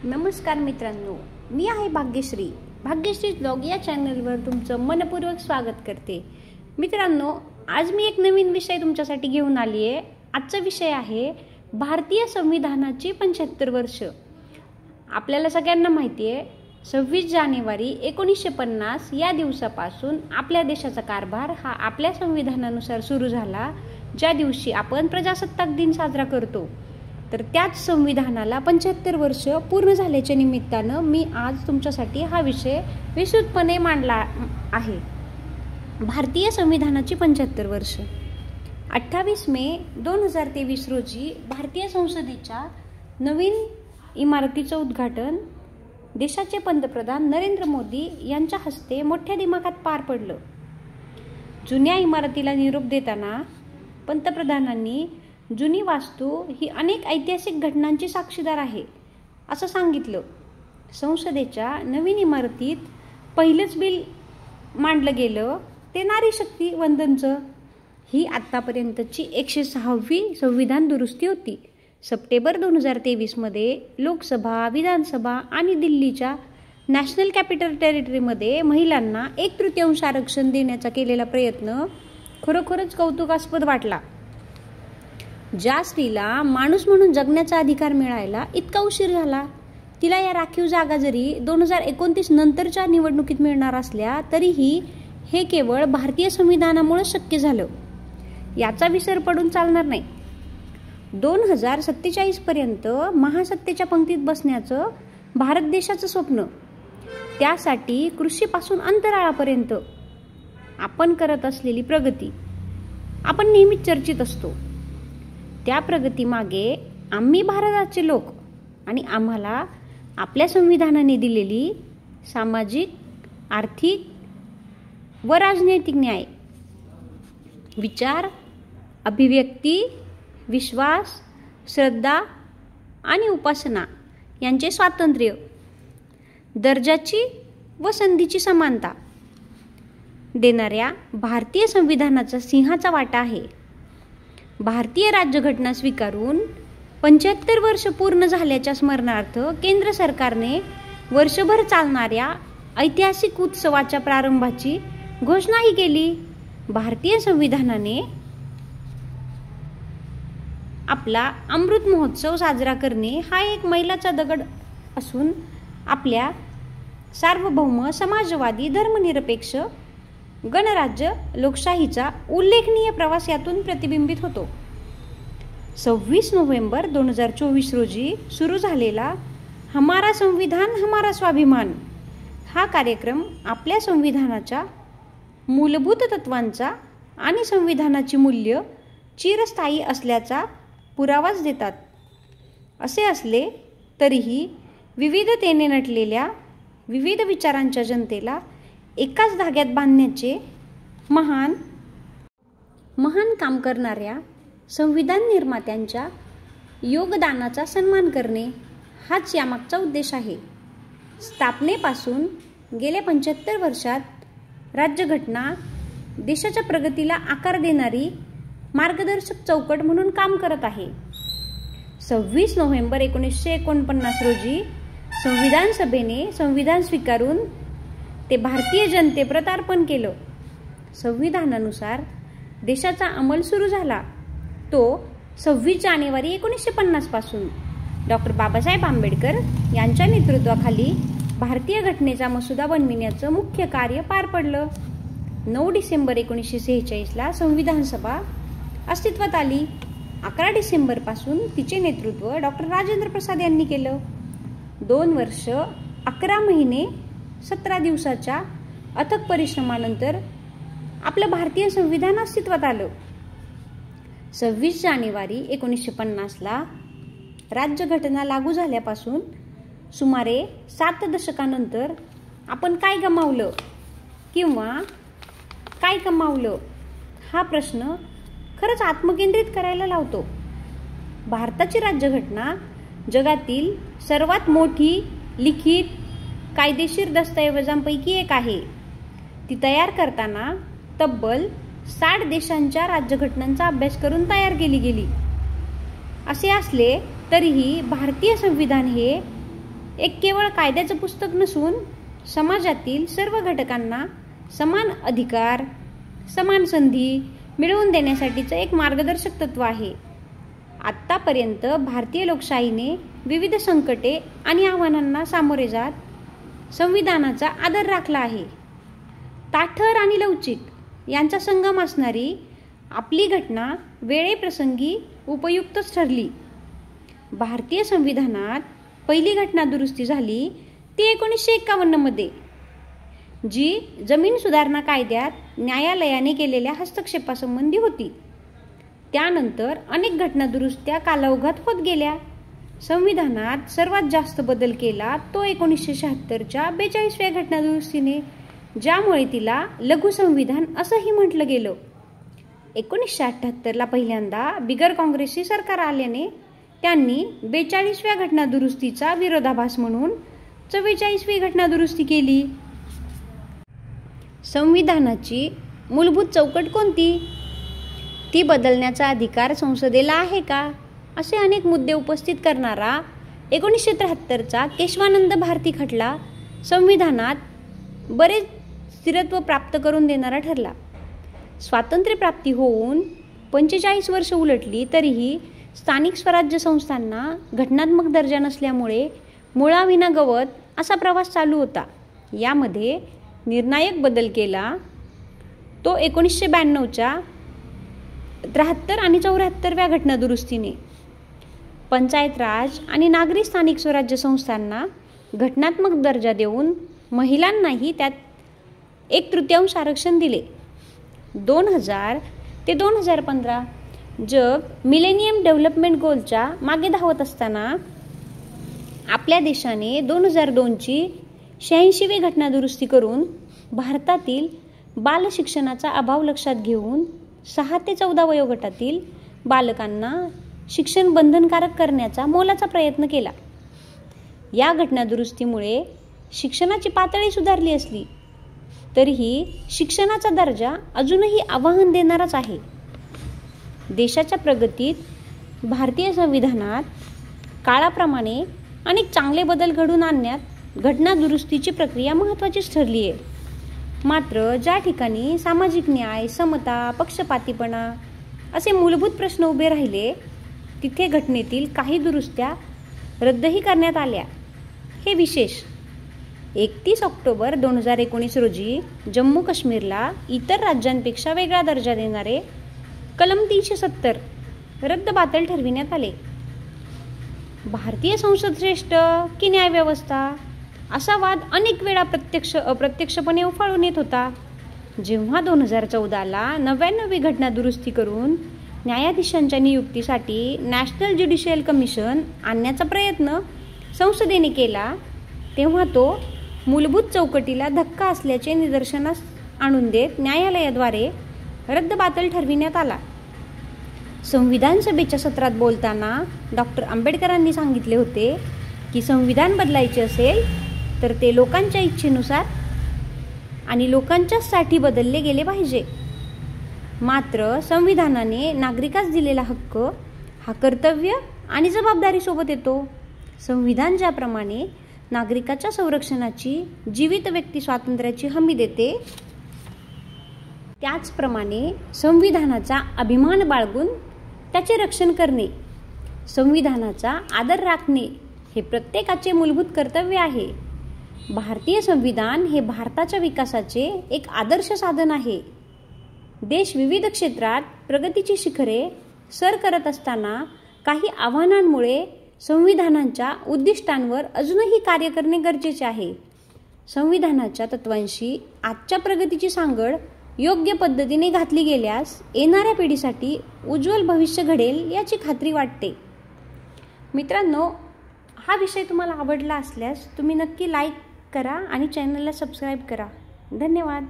नमस्कार मित्रांनो, मी आहे भाग्यश्री ब्लॉग या चॅनलवर तुमचं मनपूर्वक स्वागत करते. मित्रांनो, आज मी एक नवीन विषय तुमच्यासाठी घेऊन आली आहे. आजचा विषय आहे भारतीय संविधानाची 75 वर्ष. आपल्याला सगळ्यांना माहिती आहे 26 जानेवारी 1950 या दिवसापासून आपल्या देशाचा कारभार हा आपल्या संविधानानुसार सुरू झाला, ज्या दिवशी आपण प्रजासत्ताक दिन साजरा करतो. तर त्याच संविधानाला 75 वर्ष पूर्ण झाल्याच्या निमित्तानं मी आज तुमच्यासाठी हा विषय विस्तृतपणे मांडला आहे. भारतीय संविधानाची 75 वर्ष. 28 मे 2023 रोजी भारतीय संसदेच्या नवीन इमारतीचं उद्घाटन देशाचे पंतप्रधान नरेंद्र मोदी यांच्या हस्ते मोठ्या दिमाखात पार पडलं. जुन्या इमारतीला निरोप देताना पंतप्रधानांनी जुनी वास्तू ही अनेक ऐतिहासिक घटनांची साक्षीदार आहे असं सांगितलं. संसदेच्या नवीन इमारतीत पहिलंच बिल मांडलं गेलं ते नारी शक्ती वंदनचं. ही आत्तापर्यंतची 106वी संविधान दुरुस्ती होती. सप्टेंबर 2023 मध्ये लोकसभा, विधानसभा आणि दिल्लीच्या नॅशनल कॅपिटल टेरिटरीमध्ये महिलांना 1/3 आरक्षण देण्याचा केलेला प्रयत्न खरोखरच कौतुकास्पद वाटला. ज्या स्त्रीला माणूस म्हणून जगण्याचा अधिकार मिळायला इतका उशीर झाला, तिला या राखीव जागा जरी 2029 नंतरच्या निवडणुकीत मिळणार असल्या तरीही हे केवळ भारतीय संविधानामुळे शक्य झालं, याचा विसर पडून चालणार नाही. 2047 पर्यंत महासत्तेच्या पंक्तीत बसण्याचं भारत देशाचं स्वप्न, त्यासाठी कृषीपासून अंतराळापर्यंत आपण करत असलेली प्रगती आपण नेहमीच चर्चित असतो. त्या प्रगतीमागे आम्ही भारताचे लोक आणि आम्हाला आपल्या संविधानाने दिलेली सामाजिक, आर्थिक व राजनैतिक न्याय, विचार, अभिव्यक्ती, विश्वास, श्रद्धा आणि उपासना यांचे स्वातंत्र्य, दर्जाची व संधीची समानता देणाऱ्या भारतीय संविधानाचा सिंहाचा वाटा आहे. भारतीय राज्यघटना स्वीकारून 75 वर्ष पूर्ण झाल्याच्या स्मरणार्थ केंद्र सरकारने वर्षभर चालणाऱ्या ऐतिहासिक उत्सवाच्या प्रारंभाची घोषणाही केली. भारतीय संविधानाने आपला अमृत महोत्सव साजरा करणे हा एक मैलाचा दगड असून आपल्या सार्वभौम, समाजवादी, धर्मनिरपेक्ष, गणराज्य, लोकशाहीचा उल्लेखनीय प्रवास यातून प्रतिबिंबित होतो. 26 नोव्हेंबर 2024 रोजी सुरू झालेला हमारा संविधान हमारा स्वाभिमान हा कार्यक्रम आपल्या संविधानाच्या मूलभूत तत्वांचा आणि संविधानाची मूल्य चिरस्थायी असल्याचा पुरावाच देतात. असे असले तरीही विविधतेने नटलेल्या विविध विचारांच्या जनतेला एकाच धाग्यात बांधण्याचे महान काम करणाऱ्या संविधान निर्मात्यांच्या योगदानाचा सन्मान करणे हाच यामागचा उद्देश आहे. स्थापनेपासून गेल्या 75 वर्षात राज्यघटना देशाच्या प्रगतीला आकार देणारी मार्गदर्शक चौकट म्हणून काम करत आहे. 26 नोव्हेंबर 1949 रोजी संविधान सभेने संविधान स्वीकारून ते भारतीय जनतेप्रत अर्पण केलं. संविधानानुसार देशाचा अंमल सुरू झाला तो 26 जानेवारी 1950 पासून डॉक्टर बाबासाहेब आंबेडकर यांच्या नेतृत्वाखाली भारतीय घटनेचा मसुदा बनविण्याचं मुख्य कार्य पार पडलं. 9 डिसेंबर 1946ला संविधान सभा अस्तित्वात आली. 11 डिसेंबर पासून तिचे नेतृत्व डॉक्टर राजेंद्र प्रसाद यांनी केलं. 2 वर्ष 11 महिने 17 दिवसाच्या अथक परिश्रमानंतर आपलं भारतीय संविधान अस्तित्वात आलं. 26 जानेवारी 1950ला राज्यघटना लागू झाल्यापासून सुमारे 7 दशकानंतर आपण काय गमावलं किंवा काय कमावलं हा प्रश्न खरंच आत्मकेंद्रित करायला लावतो. भारताची राज्यघटना जगातील सर्वात मोठी लिखित कायदेशीर दस्तऐवजांपैकी एक आहे. ती तयार करताना तब्बल 60 देशांच्या राज्यघटनांचा अभ्यास करून तयार केली गेली. असे असले तरीही भारतीय संविधान हे एक केवळ कायद्याचं पुस्तक नसून समाजातील सर्व घटकांना समान अधिकार, समान संधी मिळवून देण्यासाठीचं एक मार्गदर्शक तत्व आहे. आत्तापर्यंत भारतीय लोकशाहीने विविध संकटे आणि आव्हानांना सामोरे जात संविधानाचा आदर राखला आहे. ताठर आणि लवचिक यांचा संगम असणारी आपली घटना वेळेप्रसंगी उपयुक्तच ठरली. भारतीय संविधानात पहिली घटना दुरुस्ती झाली ती 1951 मध्ये, जी जमीन सुधारणा कायद्यात न्यायालयाने केलेल्या हस्तक्षेपासंबंधी होती. त्यानंतर अनेक घटना दुरुस्त्या कालावघात होत गेल्या. संविधानात सर्वात जास्त बदल केला तो 1976च्या 42व्या घटना दुरुस्तीने, ज्यामुळे तिला लघु संविधान असंही म्हटलं गेलं. 1978ला पहिल्यांदा बिगर काँग्रेसी सरकार आल्याने त्यांनी 42व्या घटना दुरुस्तीचा विरोधाभास म्हणून 44वी घटना दुरुस्ती केली. संविधानाची मूलभूत चौकट कोणती? ती बदलण्याचा अधिकार संसदेला आहे का? असे अनेक मुद्दे उपस्थित करणारा 1973चा केशवानंद भारती खटला संविधानात बरेच स्थिरत्व प्राप्त करून देणारा ठरला. स्वातंत्र्यप्राप्ती होऊन 45 वर्ष उलटली तरीही स्थानिक स्वराज्य संस्थांना घटनात्मक दर्जा नसल्यामुळे मुळाविना गवत असा प्रवास चालू होता. यामध्ये निर्णायक बदल केला तो 1992च्या 73 आणि 74व्या घटना दुरुस्तीने. पंचायत राज आणि नागरी स्थानिक स्वराज्य संस्थांना घटनात्मक दर्जा देऊन महिलांनाही त्यात 1/3 आरक्षण दिले. 2000 ते 2015 जग मिलेनियम डेव्हलपमेंट गोलच्या मागे धावत असताना आपल्या देशाने 2002ची 86वी घटना दुरुस्ती करून भारतातील बाल शिक्षणाचा अभाव लक्षात घेऊन 6 ते 14 वयोगटातील बालकांना शिक्षण बंधनकारक करण्याचा मोलाचा प्रयत्न केला. या घटना दुरुस्तीमुळे शिक्षणाची पातळी सुधारली असली तरीही शिक्षणाचा दर्जा अजूनही आव्हान देणाराच आहे. देशाच्या प्रगतीत भारतीय संविधानात काळाप्रमाणे अनेक चांगले बदल घडवून आणण्यात घटना दुरुस्तीची प्रक्रिया महत्त्वाचीच ठरली आहे. मात्र ज्या ठिकाणी सामाजिक न्याय, समता, पक्षपातीपणा असे मूलभूत प्रश्न उभे राहिले तिथे घटनेतील काही दुरुस्त्या रद्दही करण्यात आल्या. हे विशेष. 31 ऑक्टोबर 2019 रोजी जम्मू काश्मीरला इतर राज्यांपेक्षा वेगळा दर्जा देणारे कलम 370 रद्दबातल ठरविण्यात आले. भारतीय संसद श्रेष्ठ की न्यायव्यवस्था असा वाद अनेक वेळा प्रत्यक्ष अप्रत्यक्षपणे उफाळून येत होता. जेव्हा 2014ला 99वी घटना दुरुस्ती करून न्यायाधीशांच्या नियुक्तीसाठी नॅशनल ज्युडिशियल कमिशन आणण्याचा प्रयत्न संसदेने केला तेव्हा तो मूलभूत चौकटीला धक्का असल्याचे निदर्शनास आणून देत न्यायालयाद्वारे रद्दबातल ठरविण्यात आला. संविधान सभेच्या सत्रात बोलताना डॉक्टर आंबेडकरांनी सांगितले होते की संविधान बदलायचे असेल तर ते लोकांच्या इच्छेनुसार आणि लोकांच्यासाठी बदलले गेले पाहिजे. मात्र संविधानाने नागरिकास दिलेला हक्क हा कर्तव्य आणि जबाबदारीसोबत येतो. संविधान ज्याप्रमाणे नागरिकाच्या संरक्षणाची, जीवित व्यक्ती स्वातंत्र्याची हमी देते त्याचप्रमाणे संविधानाचा अभिमान बाळगून त्याचे रक्षण करणे, संविधानाचा आदर राखणे हे प्रत्येकाचे मूलभूत कर्तव्य आहे. भारतीय संविधान हे भारताच्या विकासाचे एक आदर्श साधन आहे. देश विविध क्षेत्रात प्रगतीची शिखरे सर करत असताना काही आव्हानांमुळे संविधानाच्या उद्दिष्टांवर अजूनही कार्य करणे गरजेचे आहे. संविधानाच्या तत्वांशी आजच्या प्रगतीची सांगड योग्य पद्धतीने घातली गेल्यास येणाऱ्या पिढीसाठी उज्ज्वल भविष्य घडेल याची खात्री वाटते. मित्रांनो, हा विषय तुम्हाला आवडला असल्यास तुम्ही नक्की लाईक करा आणि चॅनलला सबस्क्राईब करा. धन्यवाद.